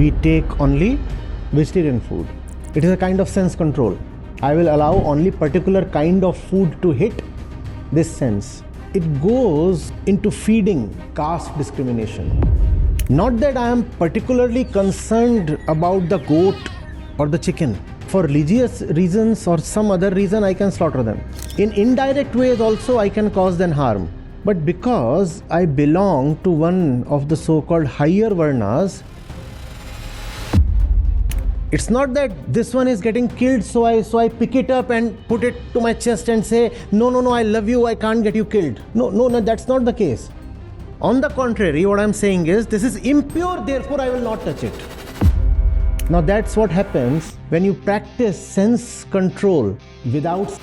we take only vegetarian food. It is a kind of sense control. I will allow only particular kind of food to hit this sense. It goes into feeding caste discrimination. Not that I am particularly concerned about the goat or the chicken. For religious reasons or some other reason, I can slaughter them. In indirect ways also, I can cause them harm. But because I belong to one of the so-called higher varnas, it's not that this one is getting killed, so I pick it up and put it to my chest and say, no, I love you, I can't get you killed. No, that's not the case. On the contrary, what I'm saying is, this is impure, therefore I will not touch it. Now that's what happens when you practice sense control without.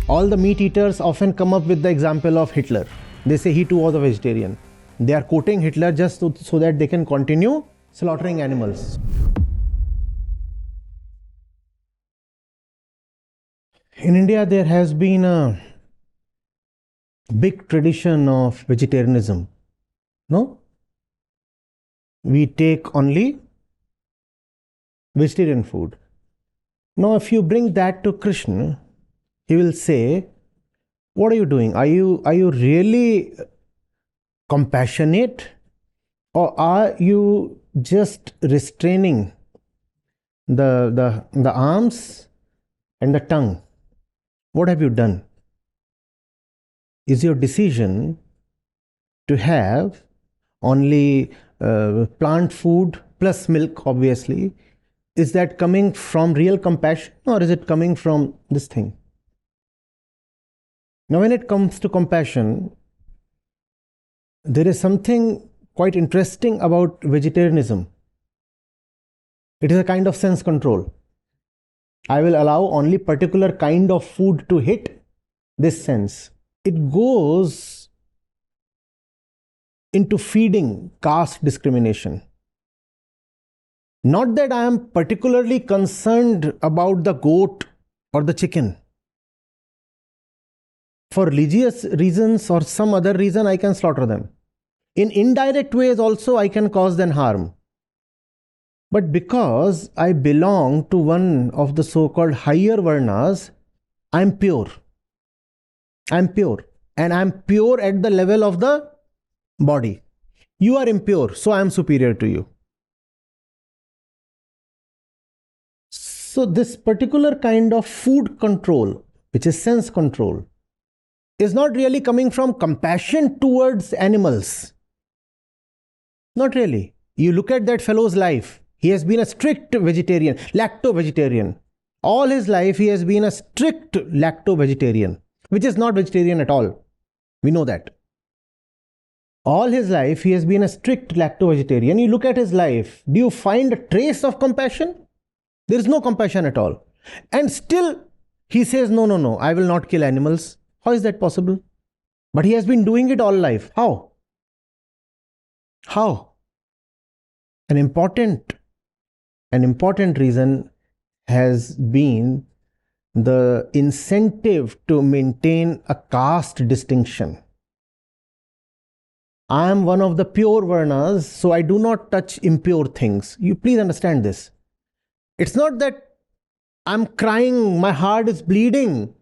All the meat eaters often come up with the example of Hitler. They say he too was a vegetarian. They are quoting Hitler just so that they can continue slaughtering animals. In India, there has been a big tradition of vegetarianism. No? We take only vegetarian food. Now, if you bring that to Krishna, he will say, what are you doing? Are you really compassionate, or are you just restraining the arms and the tongue? What have you done? Is your decision to have only plant food plus milk, obviously, is that coming from real compassion, or is it coming from this thing? Now, when it comes to compassion, there is something quite interesting about vegetarianism. It is a kind of sense control. I will allow only particular kind of food to hit this sense. It goes into feeding caste discrimination. Not that I am particularly concerned about the goat or the chicken. For religious reasons or some other reason, I can slaughter them. In indirect ways also, I can cause them harm. But because I belong to one of the so-called higher varnas, I am pure. I am pure. And I am pure at the level of the body. You are impure, so I am superior to you. So this particular kind of food control, which is sense control, is not really coming from compassion towards animals. Not really. You look at that fellow's life. He has been a strict vegetarian, lacto-vegetarian. All his life he has been a strict lacto-vegetarian, which is not vegetarian at all. We know that. All his life he has been a strict lacto-vegetarian. You look at his life. Do you find a trace of compassion? There is no compassion at all. And still he says, no, I will not kill animals. How is that possible? But he has been doing it all life. How? How? An important reason has been the incentive to maintain a caste distinction. I am one of the pure varnas, so I do not touch impure things. You please understand this. It's not that I'm crying, my heart is bleeding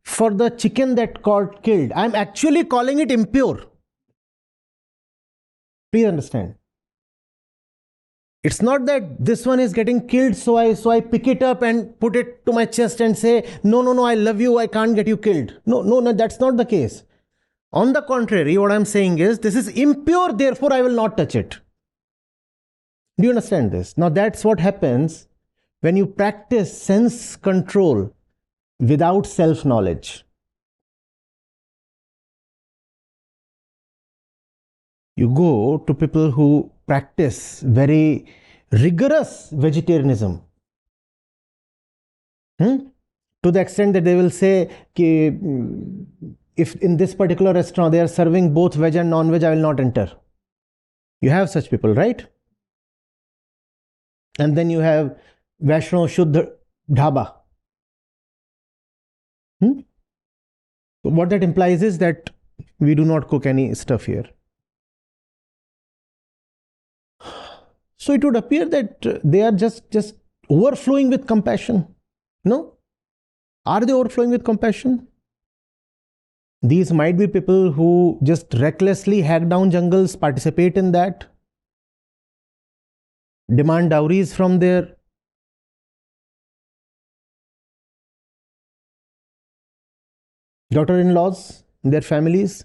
for the chicken that got killed. I'm actually calling it impure. Please understand. It's not that this one is getting killed, so I pick it up and put it to my chest and say, no, I love you, I can't get you killed. No, that's not the case. On the contrary, what I'm saying is, this is impure, therefore I will not touch it. Do you understand this? Now that's what happens when you practice sense control without self-knowledge. You go to people who practice very rigorous vegetarianism. To the extent that they will say, if in this particular restaurant they are serving both veg and non-veg, I will not enter. You have such people, right? And then you have Vaishnav Shuddha Dhaba. What that implies is that we do not cook any stuff here. So it would appear that they are just overflowing with compassion. No? Are they overflowing with compassion? These might be people who just recklessly hack down jungles, participate in that, demand dowries from their daughter-in-laws, their families.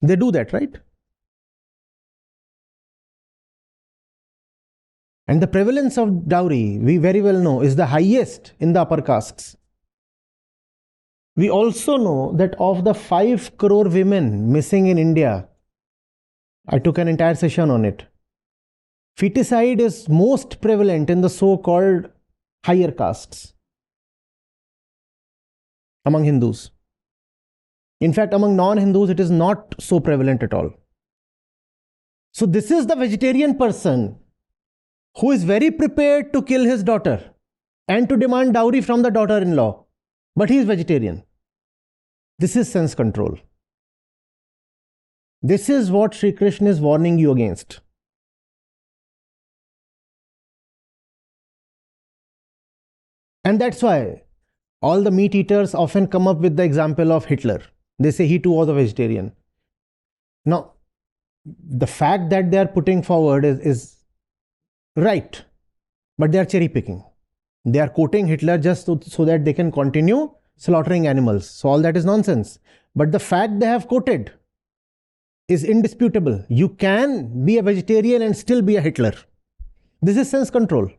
They do that, right? And the prevalence of dowry, we very well know, is the highest in the upper castes. We also know that of the 5 crore women missing in India, I took an entire session on it. Feticide is most prevalent in the so-called higher castes among Hindus. In fact, among non-Hindus, it is not so prevalent at all. So this is the vegetarian person who is very prepared to kill his daughter and to demand dowry from the daughter-in-law, but he is vegetarian. This is sense control. This is what Sri Krishna is warning you against. And that's why all the meat eaters often come up with the example of Hitler. They say he too was a vegetarian. Now, the fact that they are putting forward is right, but they are cherry picking. They are quoting Hitler just so that they can continue slaughtering animals. So all that is nonsense. But the fact they have quoted is indisputable. You can be a vegetarian and still be a Hitler. This is sense control.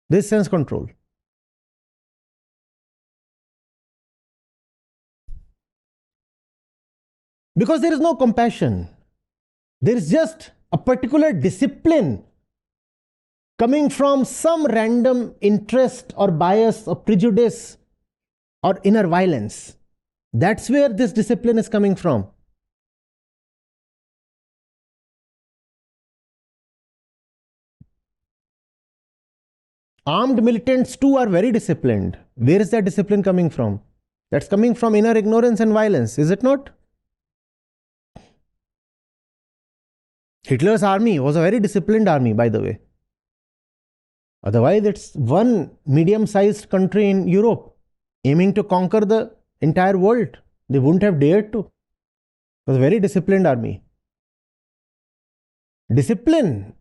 This is sense control. Because there is no compassion. There is just a particular discipline coming from some random interest or bias or prejudice or inner violence. That's where this discipline is coming from. Armed militants too are very disciplined. Where is that discipline coming from? That's coming from inner ignorance and violence, is it not? Hitler's army was a very disciplined army, by the way. Otherwise, it's one medium-sized country in Europe aiming to conquer the entire world. They wouldn't have dared to. It was a very disciplined army. Discipline,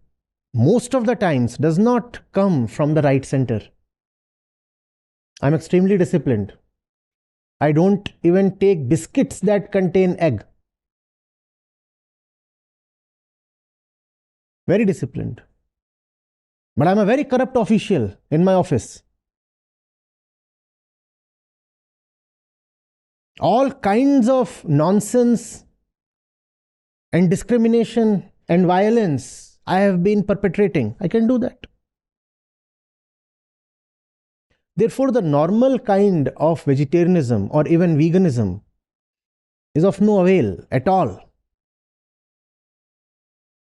most of the times, does not come from the right center. I'm extremely disciplined. I don't even take biscuits that contain egg. Very disciplined. But I'm a very corrupt official in my office. All kinds of nonsense and discrimination and violence I have been perpetrating. I can do that. Therefore, the normal kind of vegetarianism or even veganism is of no avail at all.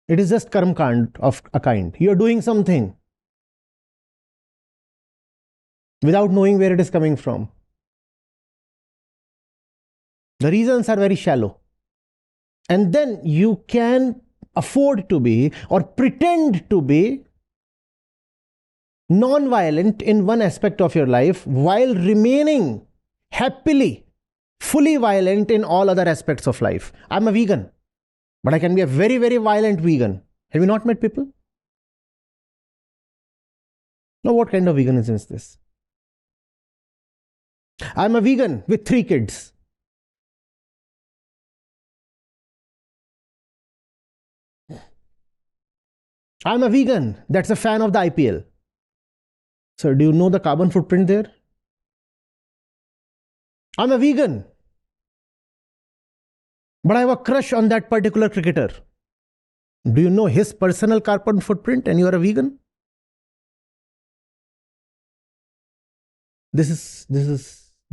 It is just karma kand of a kind. You are doing something without knowing where it is coming from. The reasons are very shallow. And then you can afford to be or pretend to be non-violent in one aspect of your life while remaining happily, fully violent in all other aspects of life. I'm a vegan, but I can be a very, very violent vegan. Have you not met people? Now, what kind of veganism is this? I'm a vegan with 3 kids. I'm a vegan that's a fan of the IPL. So do you know the carbon footprint there? I'm a vegan, but I have a crush on that particular cricketer. Do you know his personal carbon footprint and you are a vegan? This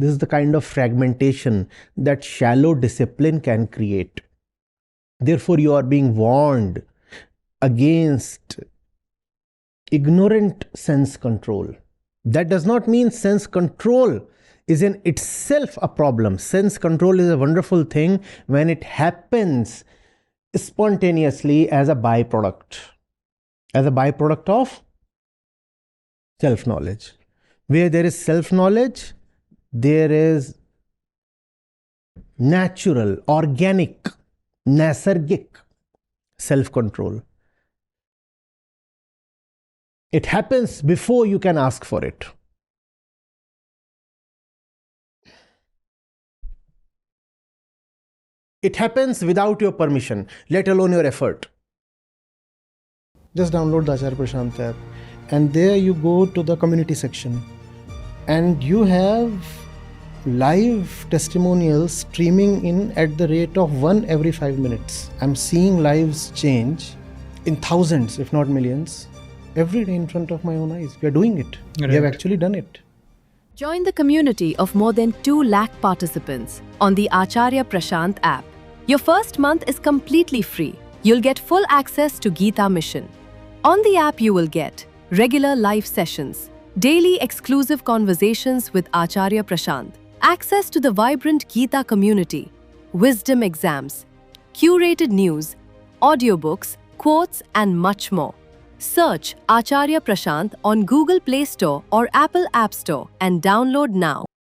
is the kind of fragmentation that shallow discipline can create. Therefore, you are being warned against ignorant sense control. That does not mean sense control is in itself a problem. Sense control is a wonderful thing when it happens spontaneously as a byproduct. as a byproduct of self-knowledge. Where there is self-knowledge, there is natural, organic, nasargic self-control. It happens before you can ask for it. It happens without your permission, let alone your effort. Just download the Acharya Prashant app, and there you go to the community section, and you have live testimonials streaming in at the rate of 1 every 5 minutes. I'm seeing lives change in thousands, if not millions, every day in front of my own eyes. We are doing it. Right. We have actually done it. Join the community of more than 2 lakh participants on the Acharya Prashant app. Your first month is completely free. You'll get full access to Gita Mission. On the app, you will get regular live sessions, daily exclusive conversations with Acharya Prashant, access to the vibrant Gita community, wisdom exams, curated news, audiobooks, quotes, and much more. Search Acharya Prashant on Google Play Store or Apple App Store and download now.